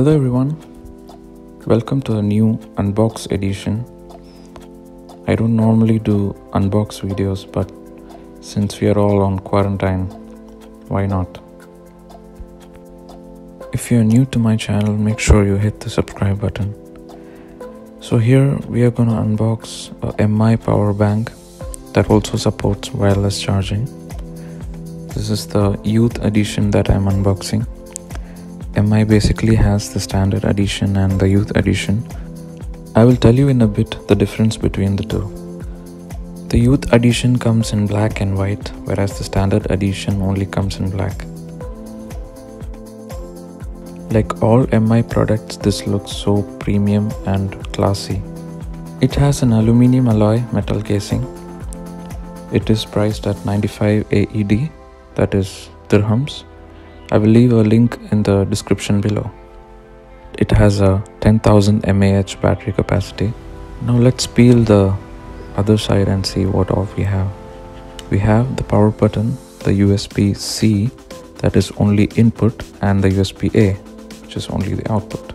Hello everyone, welcome to a new Unbox edition. I don't normally do unbox videos, but since we are all on quarantine, why not? If you're new to my channel, make sure you hit the subscribe button. So here we are gonna unbox a MI power bank that also supports wireless charging. This is the youth edition that I'm unboxing. MI basically has the standard edition and the youth edition. I will tell you in a bit the difference between the two. The youth edition comes in black and white, whereas the standard edition only comes in black. Like all MI products, this looks so premium and classy. It has an aluminium alloy metal casing. It is priced at 95 AED, that is dirhams. I will leave a link in the description below. It has a 10,000 mAh battery capacity. Now let's peel the other side and see what all we have. We have the power button, the USB-C, that is only input, and the USB-A, which is only the output.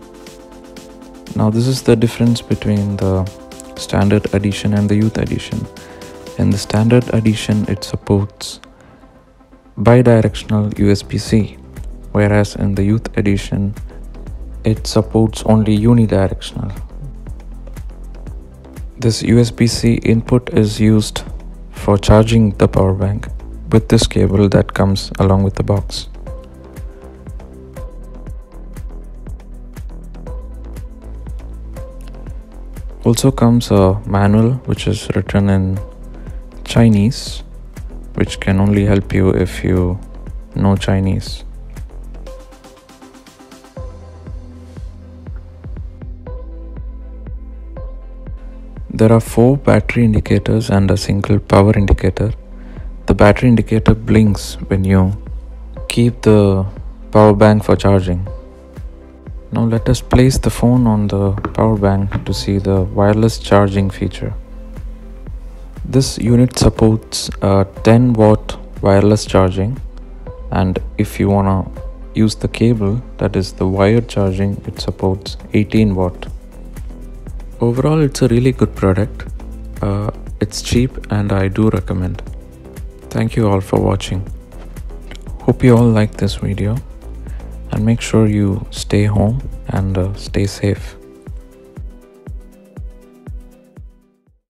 Now this is the difference between the standard edition and the youth edition. In the standard edition, it supports bidirectional USB-C, whereas in the youth edition, it supports only unidirectional. This USB-C input is used for charging the power bank with this cable that comes along with the box. Also comes a manual which is written in Chinese, which can only help you if you know Chinese. There are 4 battery indicators and a single power indicator. The battery indicator blinks when you keep the power bank for charging. Now let us place the phone on the power bank to see the wireless charging feature. This unit supports 10 watt wireless charging, and if you wanna use the cable, that is the wired charging, it supports 18 watt. Overall, it's a really good product. It's cheap and I do recommend. Thank you all for watching. Hope you all like this video, and make sure you stay home and stay safe.